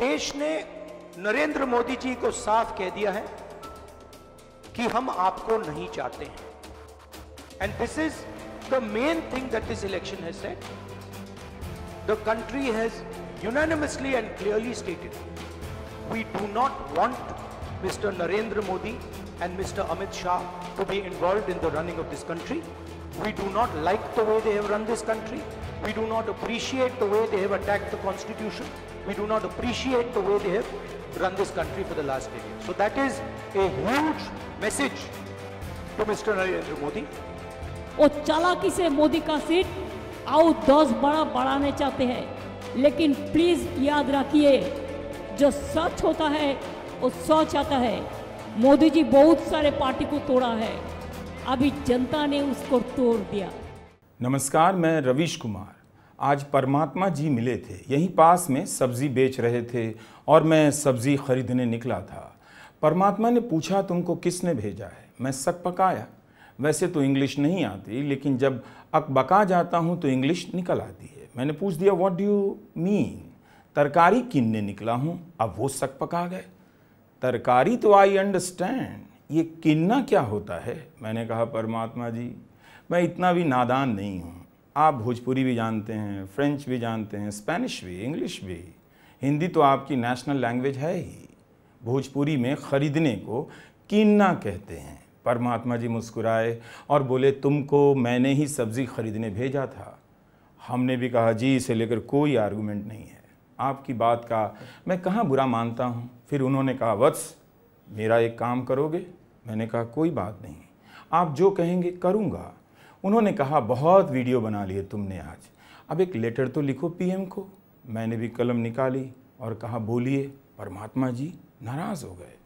देश ने नरेंद्र मोदी जी को साफ कह दिया है कि हम आपको नहीं चाहते हैं. And this is the main thing that this election has said. The country has unanimously and clearly stated, we do not want Mr. Narendra Modi and Mr. Amit Shah to be involved in the running of this country. We do not like the way they have run this country. We do not appreciate the way they have attacked the constitution. We do not appreciate the way they have run this country for the last decade. So that is a huge message to Mr. Narendra Modi. और चालाकी से मोदी का seat और 10 बड़ा बढ़ाने चाहते हैं, लेकिन प्लीज याद रखिए, जो सच होता है वो सच आता है. मोदी जी बहुत सारे पार्टी को तोड़ा है, अभी जनता ने उसको तोड़ दिया. नमस्कार, मैं रवीश कुमार. आज परमात्मा जी मिले थे, यहीं पास में सब्जी बेच रहे थे और मैं सब्जी खरीदने निकला था. परमात्मा ने पूछा तुमको किसने भेजा है. मैं सक पकाया. वैसे तो इंग्लिश नहीं आती, लेकिन जब अकबका जाता हूँ तो इंग्लिश निकल आती है. मैंने पूछ दिया व्हाट डू यू मीन. तरकारी किनने निकला हूँ. अब वो सक पका गए. तरकारी तो आई अंडरस्टैंड, ये किन्ना क्या होता है. मैंने कहा परमात्मा जी, मैं इतना भी नादान नहीं हूँ. आप भोजपुरी भी जानते हैं, फ्रेंच भी जानते हैं, स्पेनिश भी, इंग्लिश भी. हिंदी तो आपकी नेशनल लैंग्वेज है ही. भोजपुरी में ख़रीदने को किन्ना कहते हैं. परमात्मा जी मुस्कुराए और बोले तुमको मैंने ही सब्ज़ी खरीदने भेजा था. हमने भी कहा जी, इसे लेकर कोई आर्गूमेंट नहीं है. आपकी बात का मैं कहाँ बुरा मानता हूँ. फिर उन्होंने कहा वत्स, मेरा एक काम करोगे. मैंने कहा कोई बात नहीं, आप जो कहेंगे करूँगा. उन्होंने कहा बहुत वीडियो बना लिए तुमने आज, अब एक लेटर तो लिखो पीएम को. मैंने भी कलम निकाली और कहा बोलिए. परमात्मा जी नाराज़ हो गए.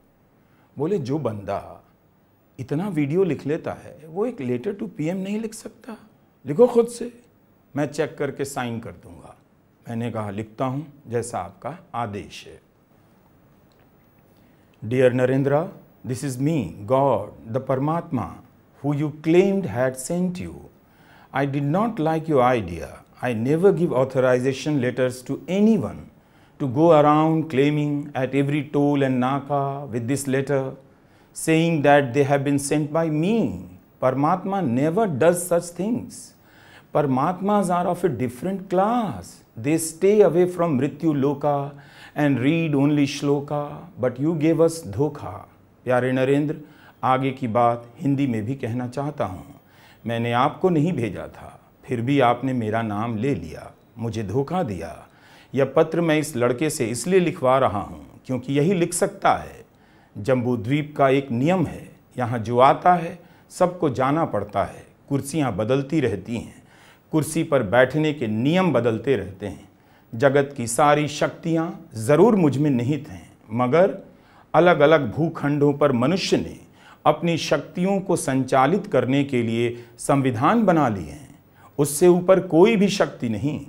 बोले जो बंदा इतना वीडियो लिख लेता है वो एक लेटर टू पीएम नहीं लिख सकता. लिखो खुद से, मैं चेक करके साइन कर दूंगा. मैंने कहा लिखता हूँ, जैसा आपका आदेश है. Dear Narendra, this is me, God the परमात्मा who you claimed had sent you. I did not like your idea. I never give authorization letters to anyone to go around claiming at every toll and naka with this letter, saying that they have been sent by me. Paramatma never does such things. Paramatmas are of a different class. They stay away from Mrityu Loka and read only Shloka, but you gave us धोखा. प्यारे नरेंद्र, आगे की बात हिंदी में भी कहना चाहता हूँ. मैंने आपको नहीं भेजा था, फिर भी आपने मेरा नाम ले लिया, मुझे धोखा दिया. यह पत्र मैं इस लड़के से इसलिए लिखवा रहा हूँ क्योंकि यही लिख सकता है. जम्बू द्वीप का एक नियम है, यहाँ जो आता है सबको जाना पड़ता है. कुर्सियाँ बदलती रहती हैं, कुर्सी पर बैठने के नियम बदलते रहते हैं. जगत की सारी शक्तियाँ ज़रूर मुझ में निहित हैं, मगर अलग अलग भूखंडों पर मनुष्य ने अपनी शक्तियों को संचालित करने के लिए संविधान बना लिए हैं. उससे ऊपर कोई भी शक्ति नहीं.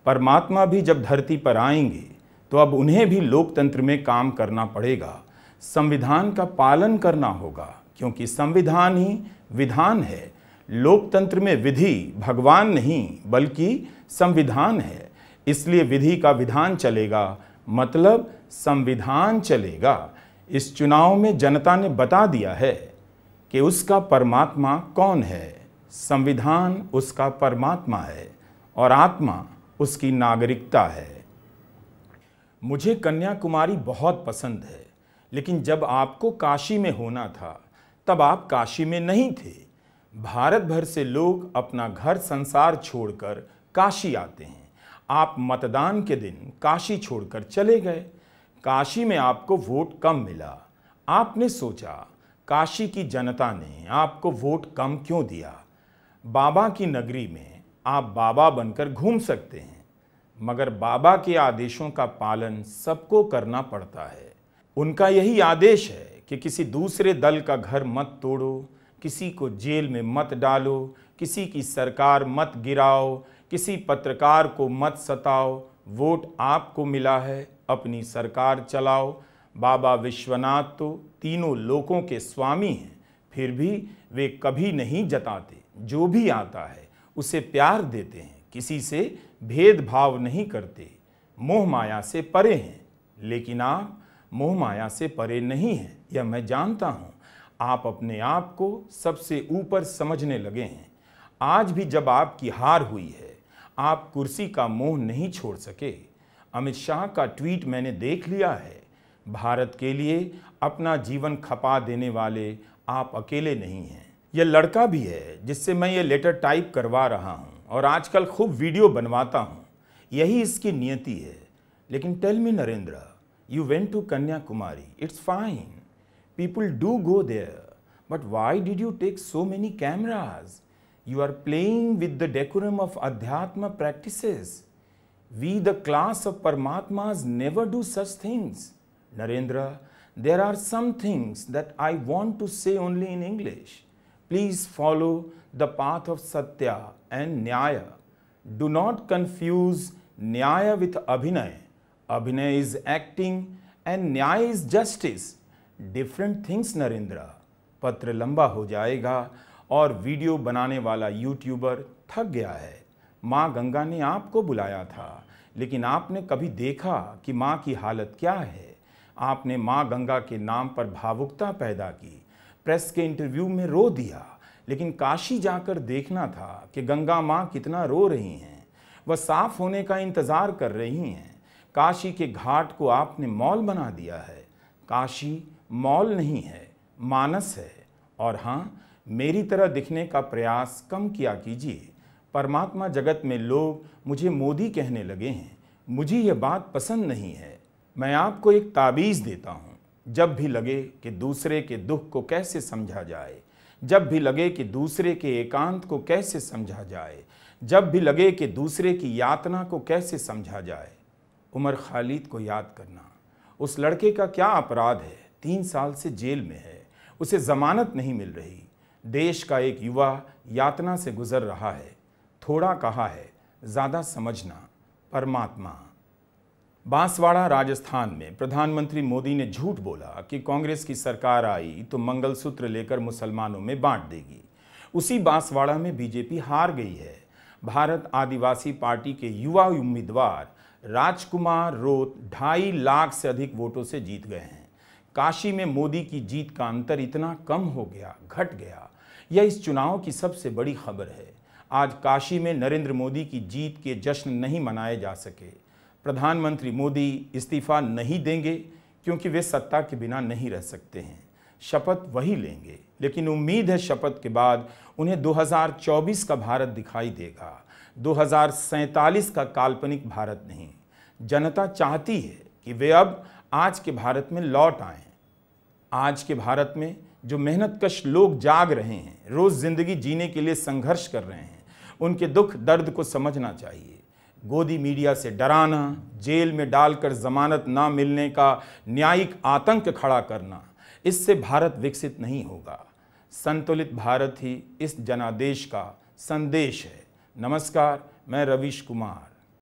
परमात्मा भी जब धरती पर आएंगे तो अब उन्हें भी लोकतंत्र में काम करना पड़ेगा. संविधान का पालन करना होगा, क्योंकि संविधान ही विधान है. लोकतंत्र में विधि भगवान नहीं बल्कि संविधान है. इसलिए विधि का विधान चलेगा, मतलब संविधान चलेगा. इस चुनाव में जनता ने बता दिया है कि उसका परमात्मा कौन है. संविधान उसका परमात्मा है और आत्मा उसकी नागरिकता है. मुझे कन्याकुमारी बहुत पसंद है, लेकिन जब आपको काशी में होना था तब आप काशी में नहीं थे. भारत भर से लोग अपना घर संसार छोड़कर काशी आते हैं. आप मतदान के दिन काशी छोड़कर चले गए. काशी में आपको वोट कम मिला. आपने सोचा काशी की जनता ने आपको वोट कम क्यों दिया. बाबा की नगरी में आप बाबा बनकर घूम सकते हैं, मगर बाबा के आदेशों का पालन सबको करना पड़ता है. उनका यही आदेश है कि किसी दूसरे दल का घर मत तोड़ो, किसी को जेल में मत डालो, किसी की सरकार मत गिराओ, किसी पत्रकार को मत सताओ. वोट आपको मिला है, अपनी सरकार चलाओ. बाबा विश्वनाथ तो तीनों लोकों के स्वामी हैं, फिर भी वे कभी नहीं जताते. जो भी आता है उसे प्यार देते हैं, किसी से भेदभाव नहीं करते, मोह माया से परे हैं. लेकिन आप मोह माया से परे नहीं हैं, यह मैं जानता हूँ। आप अपने आप को सबसे ऊपर समझने लगे हैं। आज भी जब आपकी हार हुई है, आप कुर्सी का मोह नहीं छोड़ सके। अमित शाह का ट्वीट मैंने देख लिया है। भारत के लिए अपना जीवन खपा देने वाले आप अकेले नहीं हैं। यह लड़का भी है जिससे मैं ये लेटर टाइप करवा रहा हूँ और आजकल खूब वीडियो बनवाता हूँ, यही इसकी नियति है। लेकिन tell me Narendra, you went to Kanyakumari, it's fine, people do go there, but why did you take so many cameras? You are playing with the decorum of Adhyatma practices. We, the class of Paramatmas, never do such things. Narendra, there are some things that I want to say only in English. Please follow the path of Satya and Nyaya. Do not confuse Nyaya with Abhinay. Abhinay is acting and Nyaya is justice. Different things Narendra. पत्र लंबा हो जाएगा और video बनाने वाला YouTuber थक गया है। माँ गंगा ने आपको बुलाया था, लेकिन आपने कभी देखा कि माँ की हालत क्या है? आपने माँ गंगा के नाम पर भावुकता पैदा की, प्रेस के इंटरव्यू में रो दिया, लेकिन काशी जाकर देखना था कि गंगा माँ कितना रो रही हैं। वह साफ होने का इंतज़ार कर रही हैं। काशी के घाट को आपने मॉल बना दिया है। काशी मॉल नहीं है, मानस है। और हाँ, मेरी तरह दिखने का प्रयास कम किया कीजिए। परमात्मा जगत में लोग मुझे मोदी कहने लगे हैं। मुझे यह बात पसंद नहीं है। मैं आपको एक ताबीज़ देता हूँ। जब भी लगे कि दूसरे के दुख को कैसे समझा जाए, जब भी लगे कि दूसरे के एकांत को कैसे समझा जाए, जब भी लगे कि दूसरे की यातना को कैसे समझा जाए, उमर खालिद को याद करना। उस लड़के का क्या अपराध है? 3 साल से जेल में है, उसे जमानत नहीं मिल रही। देश का एक युवा यातना से गुजर रहा है। थोड़ा कहा है, ज़्यादा समझना। परमात्मा। बांसवाड़ा राजस्थान में प्रधानमंत्री मोदी ने झूठ बोला कि कांग्रेस की सरकार आई तो मंगलसूत्र लेकर मुसलमानों में बांट देगी। उसी बांसवाड़ा में बीजेपी हार गई है। भारत आदिवासी पार्टी के युवा उम्मीदवार राजकुमार रोत 2.5 लाख से अधिक वोटों से जीत गए हैं। काशी में मोदी की जीत का अंतर इतना कम हो गया, घट गया। यह इस चुनाव की सबसे बड़ी खबर है। आज काशी में नरेंद्र मोदी की जीत के जश्न नहीं मनाए जा सके। प्रधानमंत्री मोदी इस्तीफा नहीं देंगे क्योंकि वे सत्ता के बिना नहीं रह सकते हैं। शपथ वही लेंगे, लेकिन उम्मीद है शपथ के बाद उन्हें 2024 का भारत दिखाई देगा, 2047 का काल्पनिक भारत नहीं। जनता चाहती है कि वे अब आज के भारत में लौट आएं। आज के भारत में जो मेहनतकश लोग जाग रहे हैं, रोज़ ज़िंदगी जीने के लिए संघर्ष कर रहे हैं, उनके दुख दर्द को समझना चाहिए। गोदी मीडिया से डराना, जेल में डालकर जमानत ना मिलने का न्यायिक आतंक खड़ा करना, इससे भारत विकसित नहीं होगा। संतुलित भारत ही इस जनादेश का संदेश है। नमस्कार, मैं रवीश कुमार।